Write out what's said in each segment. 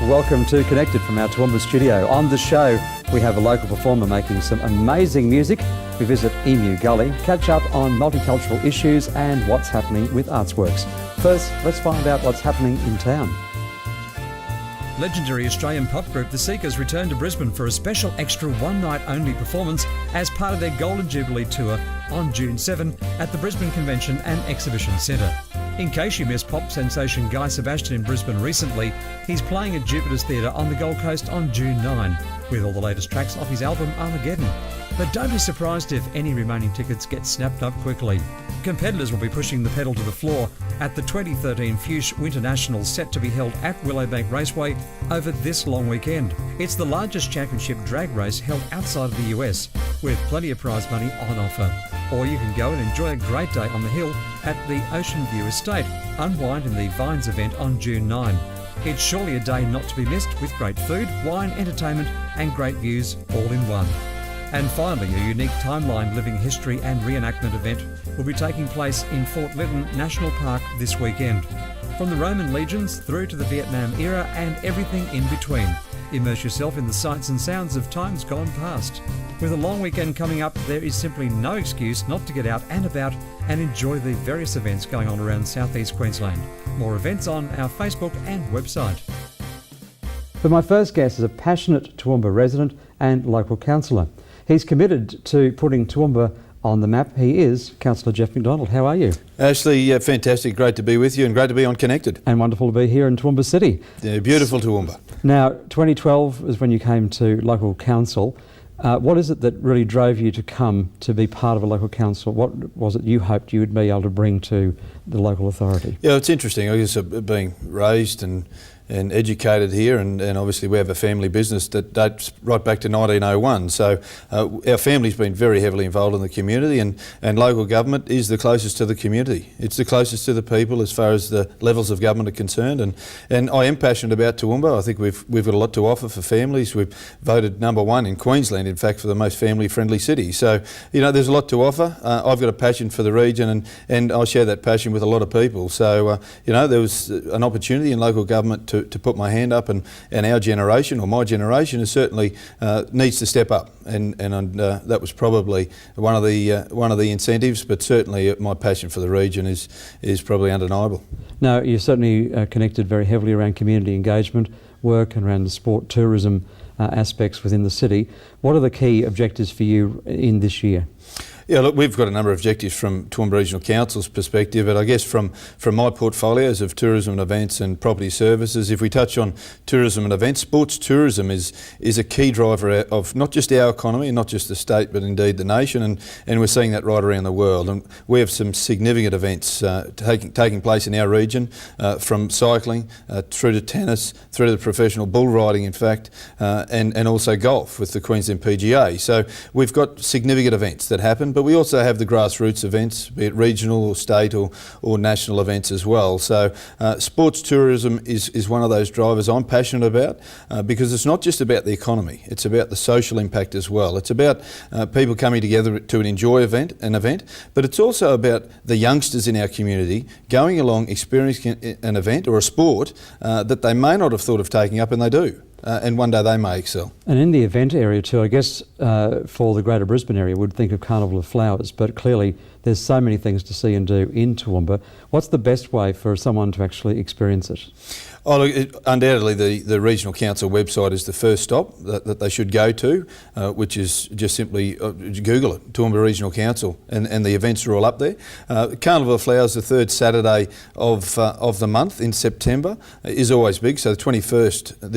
Welcome to Connected from our Toowoomba studio. On the show, we have a local performer making some amazing music. We visit Emu Gully, catch up on multicultural issues and what's happening with artsworks. First, let's find out what's happening in town. Legendary Australian pop group The Seekers return to Brisbane for a special extra one-night-only performance as part of their Golden Jubilee tour on June 7 at the Brisbane Convention and Exhibition Centre. In case you missed pop sensation Guy Sebastian in Brisbane recently, he's playing at Jupiter's Theatre on the Gold Coast on June 9 with all the latest tracks off his album Armageddon. But don't be surprised if any remaining tickets get snapped up quickly. Competitors will be pushing the pedal to the floor at the 2013 Fuchs Winter Nationals set to be held at Willowbank Raceway over this long weekend. It's the largest championship drag race held outside of the US, with plenty of prize money on offer. Or you can go and enjoy a great day on the hill at the Ocean View Estate, unwind in the Vines event on June 9. It's surely a day not to be missed, with great food, wine, entertainment and great views all in one. And finally, a unique timeline living history and reenactment event will be taking place in Fort Lytton National Park this weekend. From the Roman legions through to the Vietnam era and everything in between. Immerse yourself in the sights and sounds of times gone past. With a long weekend coming up, there is simply no excuse not to get out and about and enjoy the various events going on around southeast Queensland. More events on our Facebook and website. But my first guest is a passionate Toowoomba resident and local councillor. He's committed to putting Toowoomba on the map. He is Councillor Jeff McDonald. How are you? Ashley, fantastic. Great to be with you and great to be on Connected. And wonderful to be here in Toowoomba City. Yeah, beautiful Toowoomba. Now, 2012 is when you came to local council. What is it that really drove you to come to be part of a local council? What was it you hoped you would be able to bring to the local authority? Yeah, it's interesting. I guess being raised and educated here, and obviously we have a family business that dates right back to 1901. So our family's been very heavily involved in the community, and local government is the closest to the community. It's the closest to the people as far as the levels of government are concerned, and I am passionate about Toowoomba. I think we've got a lot to offer for families. We've voted #1 in Queensland, in fact, for the most family-friendly city. So, you know, there's a lot to offer. I've got a passion for the region, and I share that passion with a lot of people. So, you know, there was an opportunity in local government to put my hand up, and our generation, or my generation, is certainly needs to step up, and that was probably one of the incentives. But certainly my passion for the region is probably undeniable. Now, you're certainly connected very heavily around community engagement work and around the sport tourism aspects within the city. What are the key objectives for you in this year? Yeah, look, we've got a number of objectives from Toowoomba Regional Council's perspective, but I guess from my portfolios of tourism and events and property services, if we touch on tourism and events, sports tourism is a key driver of not just our economy and not just the state, but indeed the nation, and we're seeing that right around the world. And we have some significant events taking place in our region, from cycling through to tennis, through to the professional bull riding, in fact, and also golf with the Queensland PGA. So we've got significant events that happen, but we also have the grassroots events, be it regional or state or national events as well. So sports tourism is one of those drivers I'm passionate about, because it's not just about the economy, it's about the social impact as well. It's about people coming together to enjoy an event, but it's also about the youngsters in our community going along, experiencing an event or a sport that they may not have thought of taking up, and they do. And one day they may excel. And in the event area too, I guess for the Greater Brisbane area, we'd think of Carnival of Flowers, but clearly there's so many things to see and do in Toowoomba. What's the best way for someone to actually experience it? Oh, look, undoubtedly the Regional Council website is the first stop that they should go to, which is just simply Google it, Toowoomba Regional Council, and the events are all up there. Carnival of Flowers, the third Saturday of the month in September, is always big. So the 21st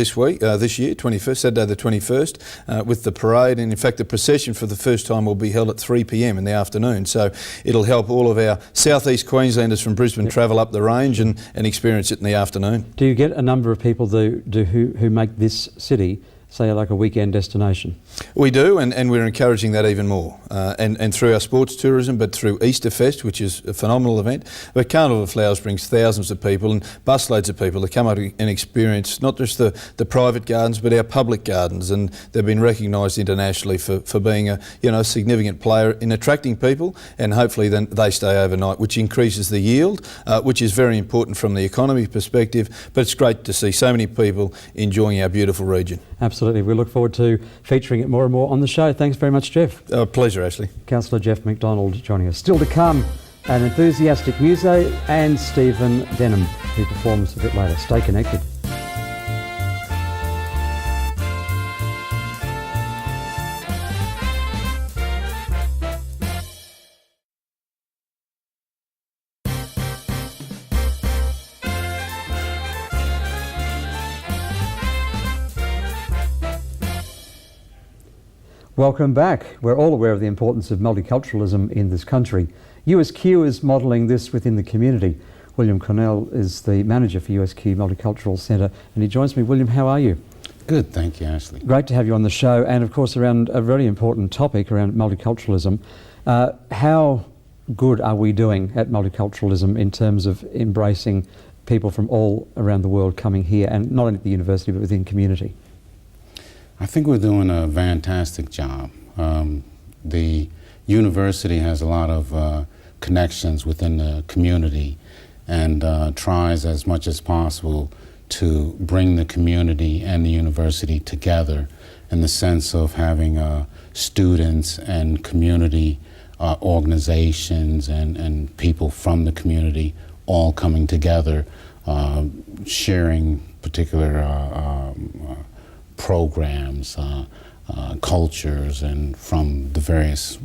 this year, 21st, Saturday the 21st, with the parade, and in fact the procession for the first time will be held at 3 p.m. in the afternoon. So it'll help all of our southeast Queenslanders from Brisbane travel up the range and experience it in the afternoon. Do you get a number of people who make this city say, like a weekend destination? We do, and we're encouraging that even more. And through our sports tourism, but through Easter Fest, which is a phenomenal event. But Carnival of Flowers brings thousands of people and busloads of people to come out and experience not just the private gardens, but our public gardens. And they've been recognised internationally for being a significant player in attracting people, and hopefully then they stay overnight, which increases the yield, which is very important from the economy perspective. But it's great to see so many people enjoying our beautiful region. Absolutely. We look forward to featuring it more and more on the show. Thanks very much, Jeff. Pleasure, Ashley. Councillor Jeff McDonald joining us. Still to come, an enthusiastic muso and Stephen Denham, who performs a bit later. Stay connected. Welcome back. We're all aware of the importance of multiculturalism in this country. USQ is modelling this within the community. William Cornell is the manager for USQ Multicultural Centre, and he joins me. William, how are you? Good, thank you, Ashley. Great to have you on the show, and of course around a very important topic around multiculturalism. How good are we doing at multiculturalism in terms of embracing people from all around the world coming here, and not only at the university but within community? I think we're doing a fantastic job. The university has a lot of connections within the community and tries as much as possible to bring the community and the university together in the sense of having students and community organizations and people from the community all coming together, sharing particular programs, cultures, and from the various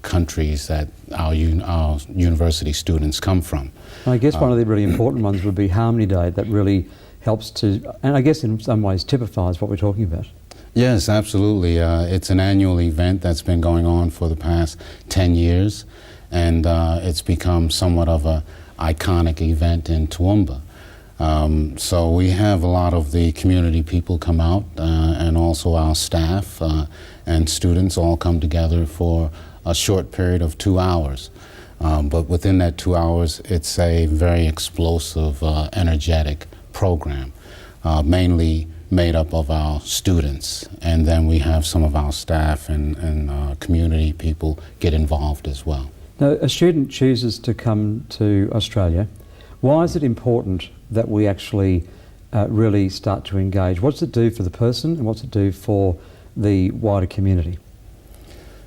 countries that our university students come from. I guess one of the really important ones would be Harmony Day, that really helps to, and I guess in some ways typifies what we're talking about. Yes, absolutely. It's an annual event that's been going on for the past 10 years, and it's become somewhat of an iconic event in Toowoomba. So we have a lot of the community people come out, and also our staff and students all come together for a short period of 2 hours. But within that 2 hours, it's a very explosive, energetic program, mainly made up of our students. And then we have some of our staff and community people get involved as well. Now, a student chooses to come to Australia. Why is it important that we actually really start to engage? What's it do for the person, and what's it do for the wider community?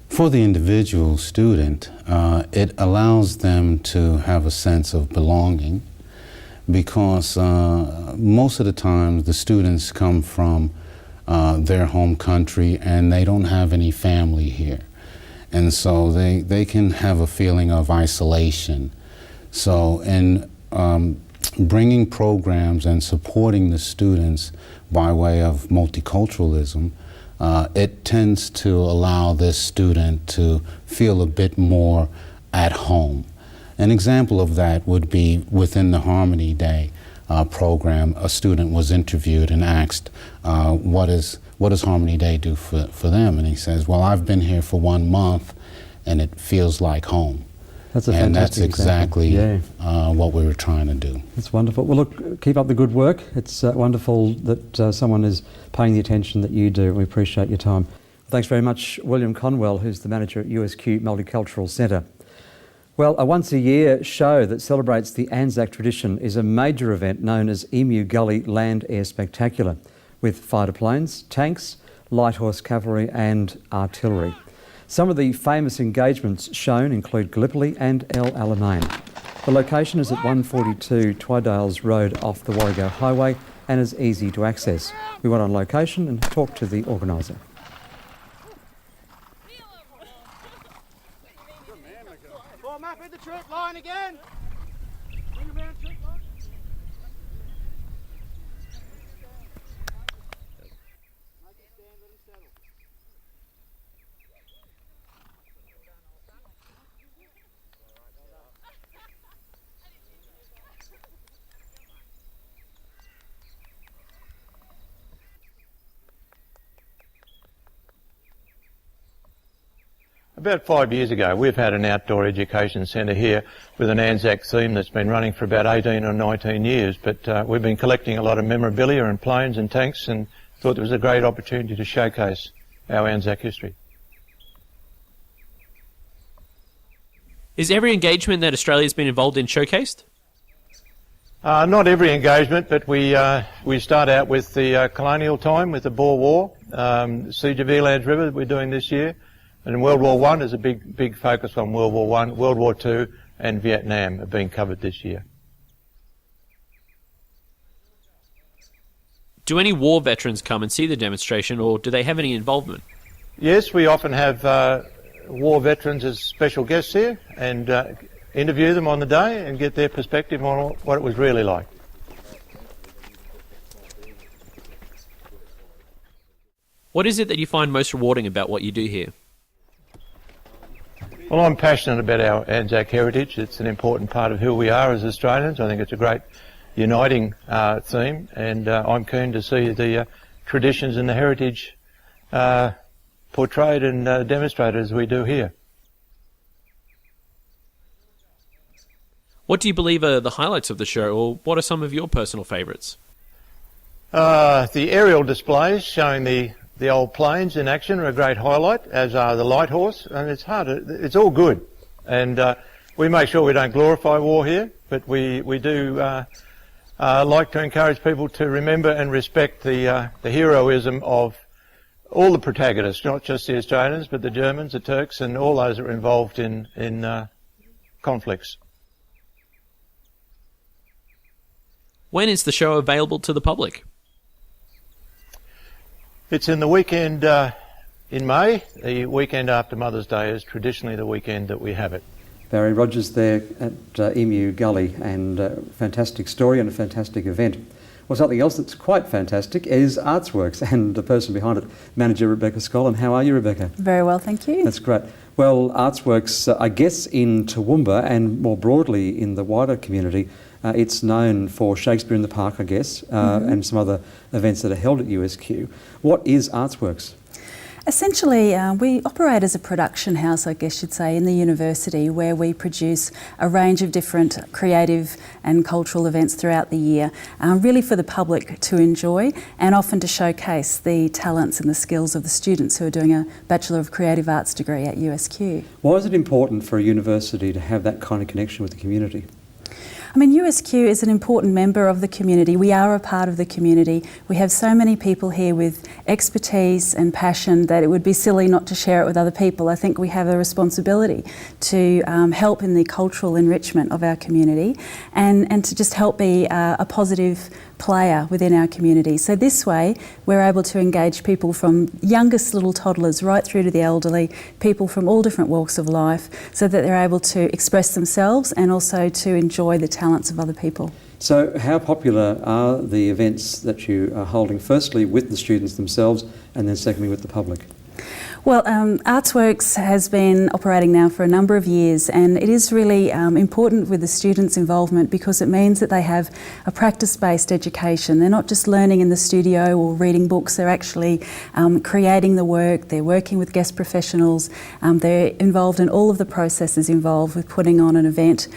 For the individual student, it allows them to have a sense of belonging, because most of the time the students come from their home country and they don't have any family here. And so they can have a feeling of isolation. So in bringing programs and supporting the students by way of multiculturalism, it tends to allow this student to feel a bit more at home. An example of that would be within the Harmony Day program. A student was interviewed and asked, what does Harmony Day do for them? And he says, well, I've been here for 1 month and it feels like home. That's a fantastic And that's exactly example. what we were trying to do. That's wonderful. Well, look, keep up the good work. It's wonderful that someone is paying the attention that you do. We appreciate your time. Thanks very much, William Conwell, who's the manager at USQ Multicultural Centre. Well, a once-a-year show that celebrates the Anzac tradition is a major event known as Emu Gully Land Air Spectacular, with fighter planes, tanks, light horse cavalry and artillery. Some of the famous engagements shown include Gallipoli and El Alamein. The location is at 142 Twydales Road off the Warrego Highway and is easy to access. We went on location and talked to the organiser. Form up in the troop line again. Bring them around troop line. Make it stand, let him settle. About 5 years ago, we've had an outdoor education centre here with an Anzac theme that's been running for about 18 or 19 years, but we've been collecting a lot of memorabilia and planes and tanks and thought there was a great opportunity to showcase our Anzac history. Is every engagement that Australia's been involved in showcased? Not every engagement, but we start out with the colonial time with the Boer War, Siege of Eland's River that we're doing this year, and World War I is a big focus on World War I, World War II and Vietnam are being covered this year. Do any war veterans come and see the demonstration, or do they have any involvement? Yes, we often have war veterans as special guests here and interview them on the day and get their perspective on what it was really like. What is it that you find most rewarding about what you do here? Well, I'm passionate about our Anzac heritage. It's an important part of who we are as Australians. I think it's a great uniting theme, and I'm keen to see the traditions and the heritage portrayed and demonstrated as we do here. What do you believe are the highlights of the show, or what are some of your personal favourites? The aerial displays showing the old planes in action are a great highlight, as are the light horse, and it's all good. And we make sure we don't glorify war here, but we do like to encourage people to remember and respect the heroism of all the protagonists, not just the Australians, but the Germans, the Turks, and all those that are involved in conflicts. When is the show available to the public? It's in the weekend in May. The weekend after Mother's Day is traditionally the weekend that we have it. Barry Rogers there at Emu Gully, and a fantastic story and a fantastic event. Well, something else that's quite fantastic is Artsworks, and the person behind it, manager Rebecca Scollin. How are you, Rebecca? Very well, thank you. That's great. Well, Artsworks, I guess in Toowoomba and more broadly in the wider community, it's known for Shakespeare in the Park, I guess, and some other events that are held at USQ. What is Artsworks? Essentially, we operate as a production house, I guess you'd say, in the university, where we produce a range of different creative and cultural events throughout the year, really for the public to enjoy and often to showcase the talents and the skills of the students who are doing a Bachelor of Creative Arts degree at USQ. Why is it important for a university to have that kind of connection with the community? I mean, USQ is an important member of the community. We are a part of the community. We have so many people here with expertise and passion that it would be silly not to share it with other people. I think we have a responsibility to help in the cultural enrichment of our community and to just help be a positive player within our community. So this way we're able to engage people from youngest little toddlers right through to the elderly, people from all different walks of life, so that they're able to express themselves and also to enjoy the talents of other people. So how popular are the events that you are holding, firstly with the students themselves and then secondly with the public? Well, Artsworks has been operating now for a number of years, and it is really important with the students' involvement because it means that they have a practice-based education. They're not just learning in the studio or reading books, they're actually creating the work, they're working with guest professionals, they're involved in all of the processes involved with putting on an event,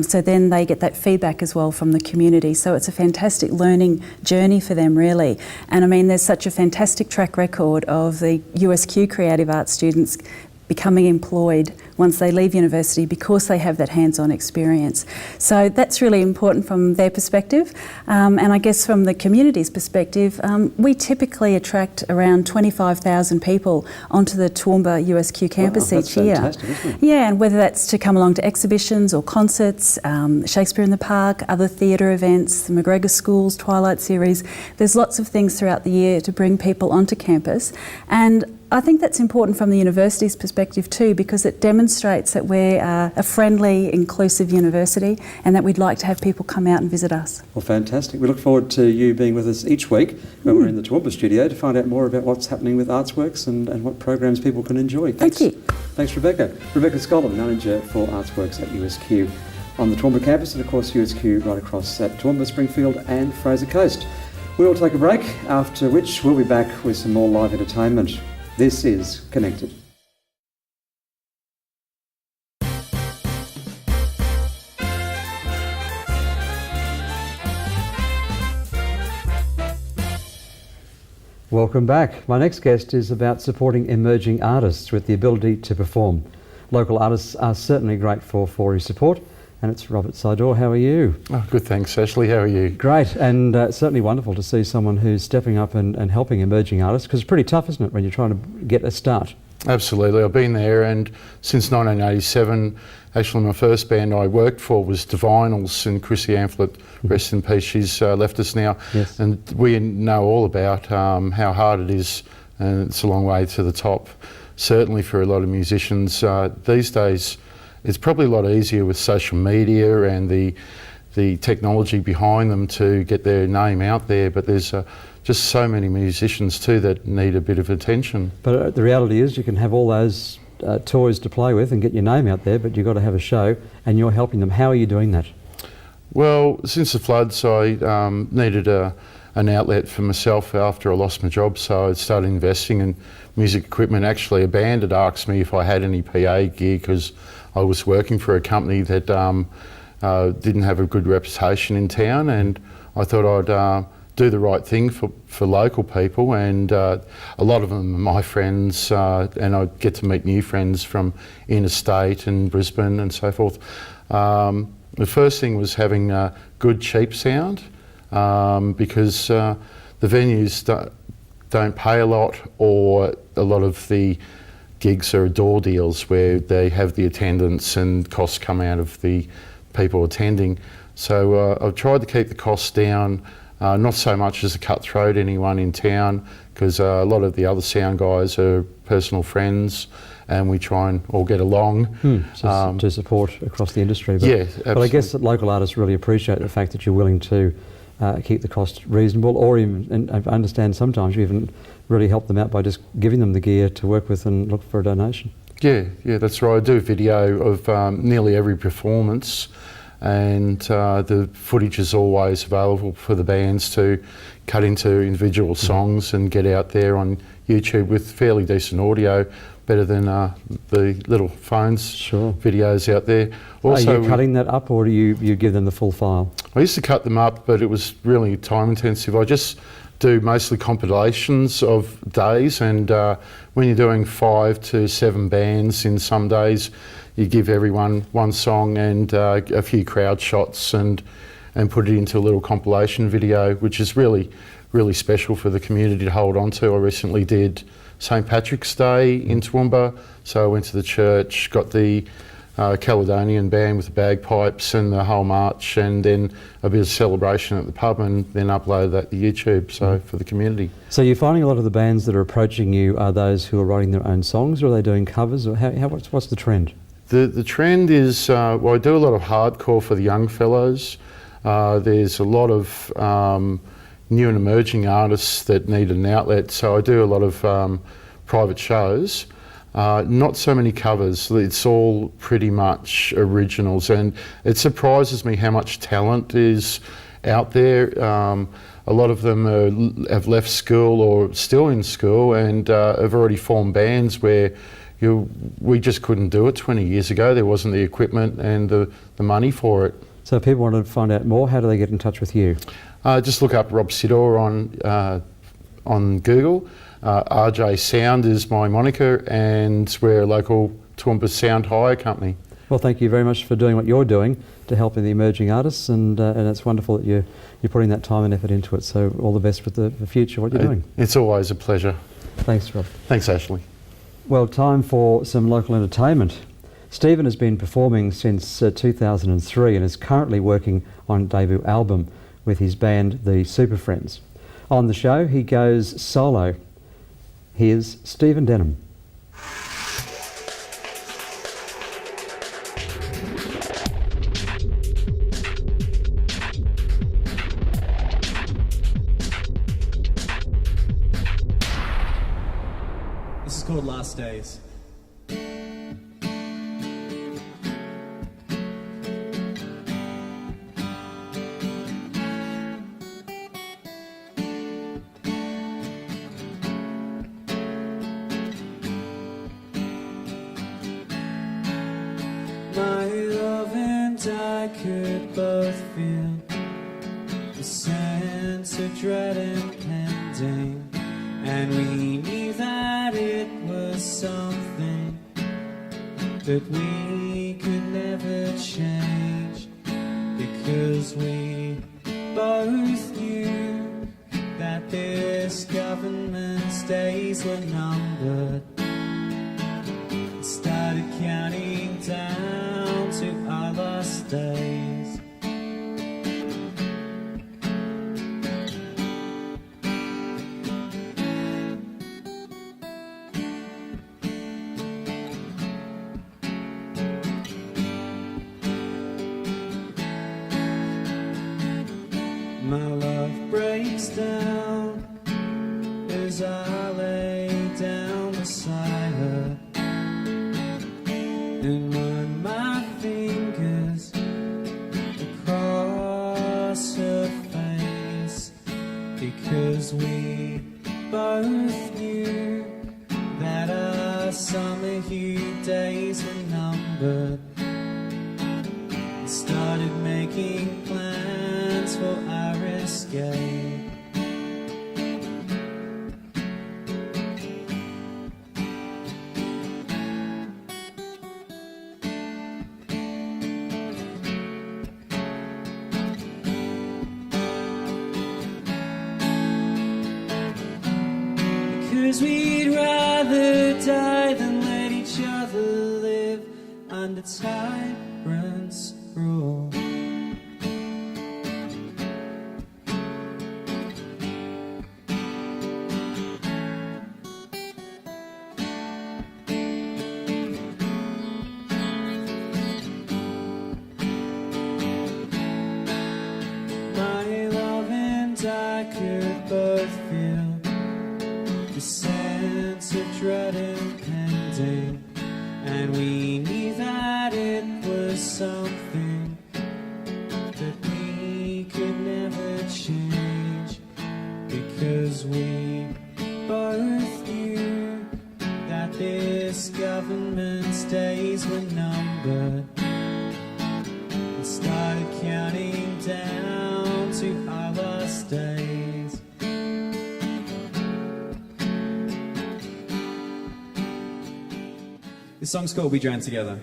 so then they get that feedback as well from the community. So it's a fantastic learning journey for them, really. And I mean, there's such a fantastic track record of the USQ Creative Arts students becoming employed once they leave university because they have that hands-on experience. So that's really important from their perspective, and I guess from the community's perspective, we typically attract around 25,000 people onto the Toowoomba USQ campus each year. Fantastic, isn't it? Yeah, and whether that's to come along to exhibitions or concerts, Shakespeare in the Park, other theatre events, the McGregor School's Twilight series, there's lots of things throughout the year to bring people onto campus, and I think that's important from the university's perspective too, because it demonstrates that we're a friendly, inclusive university and that we'd like to have people come out and visit us. Well, fantastic. We look forward to you being with us each week when we're in the Toowoomba studio to find out more about what's happening with Artsworks and what programs people can enjoy. Thank you. Thanks, Rebecca. Rebecca Scollin, Manager for Artsworks at USQ on the Toowoomba campus, and of course USQ right across at Toowoomba, Springfield and Fraser Coast. We'll take a break, after which we'll be back with some more live entertainment. This is Connected. Welcome back. My next guest is about supporting emerging artists with the ability to perform. Local artists are certainly grateful for his support, and it's Robert Sidor. How are you? Oh, good, thanks, Ashley. How are you? Great, and certainly wonderful to see someone who's stepping up and helping emerging artists, because it's pretty tough, isn't it, when you're trying to get a start? Absolutely. I've been there, and since 1987, actually my first band I worked for was Divinals, and Chrissy Amphlett, rest in peace, she's left us now. Yes. And we know all about how hard it is, and it's a long way to the top, certainly for a lot of musicians. These days, it's probably a lot easier with social media and the technology behind them to get their name out there, but there's just so many musicians too that need a bit of attention. But the reality is you can have all those toys to play with and get your name out there, but you've got to have a show, and you're helping them. How are you doing that? Well, since the floods, I needed an outlet for myself after I lost my job, so I started investing in music equipment. Actually, a band had asked me if I had any PA gear because I was working for a company that didn't have a good reputation in town, and I thought I'd do the right thing for local people, and a lot of them are my friends, and I get to meet new friends from interstate and Brisbane and so forth. The first thing was having good cheap sound, because the venues don't pay a lot, or a lot of the gigs are door deals where they have the attendance and costs come out of the people attending. So I've tried to keep the costs down, not so much as a cutthroat anyone in town, because a lot of the other sound guys are personal friends, and we try and all get along. To support across the industry. But, yeah, absolutely. But I guess that local artists really appreciate the fact that you're willing to keep the cost reasonable, or even, and I understand sometimes you even really help them out by just giving them the gear to work with and look for a donation. Yeah, that's right. I do a video of nearly every performance, and the footage is always available for the bands to cut into individual songs and get out there on YouTube with fairly decent audio, better than the little phones videos out there. Also, are you cutting that up, or do you give them the full file? I used to cut them up, but it was really time intensive. I just do mostly compilations of days, and when you're doing 5 to 7 bands in some days, you give everyone one song and a few crowd shots, and put it into a little compilation video, which is really, really special for the community to hold on to. I recently did St Patrick's Day in Toowoomba, so I went to the church, got the Caledonian band with the bagpipes and the whole march, and then a bit of celebration at the pub, and then upload that to YouTube, so for the community. So you're finding a lot of the bands that are approaching you are those who are writing their own songs, or are they doing covers, or what's the trend? The trend is, well, I do a lot of hardcore for the young fellows. There's a lot of new and emerging artists that need an outlet, so I do a lot of private shows. Not so many covers, it's all pretty much originals, and it surprises me how much talent is out there. A lot of them have left school or still in school, and have already formed bands where we just couldn't do it 20 years ago. There wasn't the equipment and the money for it. So if people want to find out more, how do they get in touch with you? Just look up Rob Sidor on Google. RJ Sound is my moniker, and we're a local Toowoomba sound hire company. Well, thank you very much for doing what you're doing to help the emerging artists, and it's wonderful that you're putting that time and effort into it. So all the best with the future, what you're doing. It's always a pleasure. Thanks, Rob. Thanks, Ashley. Well, time for some local entertainment. Stephen has been performing since 2003 and is currently working on a debut album with his band, the Super Friends. On the show, he goes solo. Here's Stephen Denham. This is called Last Days. My love and I could both feel the sense of dread impending, and we knew that it was something that we could never change, because we both knew that this government's days were numbered. Started counting down to our last days. My love breaks down as I lay down beside her, and run my fingers across her face, because we both knew that our summer heat days were numbered. Started making plans for our escape. Because we'd rather die than let each other live under tyrants' rule. My love and I could both feel the sense of dread impending, and we knew that it was something that we could never change, because we both knew that this government's days were numbered, and started counting down to our last days. This song's called We Drown Together.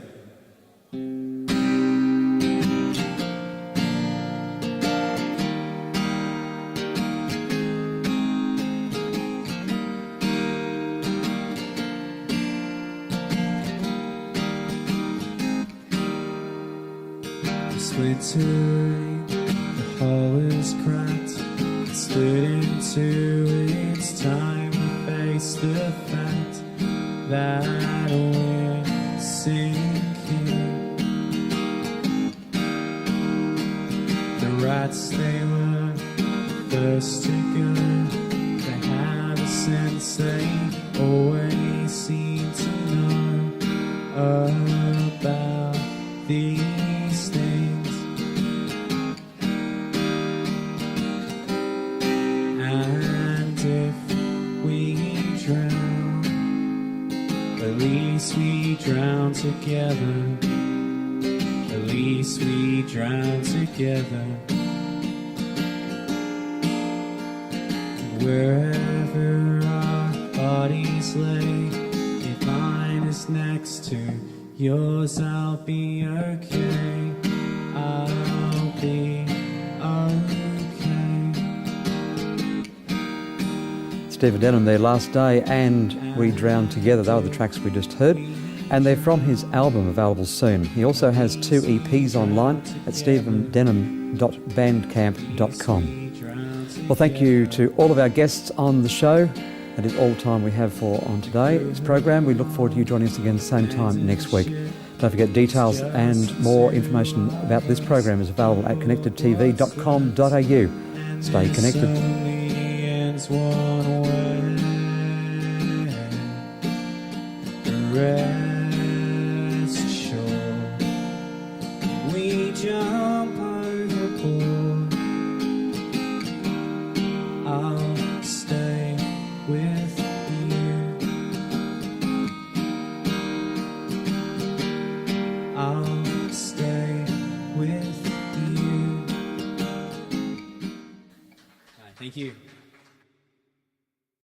Splintering, the hole is cracked, it slid into its time. We face the fact that we're sinking. The rats, they were first to go. They had a sense, they always seem to know about these things. And if we drown, at least we drown together. At least we drown together. Wherever our bodies lay, if mine is next to yours, I'll be okay. I'll be okay. Stephen Denham, their Last Day and We Drown Together. They were the tracks we just heard. And they're from his album, available soon. He also has 2 EPs online at stephendenham.bandcamp.com. Well, thank you to all of our guests on the show. That is all the time we have for on today's program. We look forward to you joining us again same time next week. Don't forget, details and more information about this program is available at connectedtv.com.au. Stay connected. Rest sure, we jump overboard. I'll stay with you. I'll stay with you. Thank you.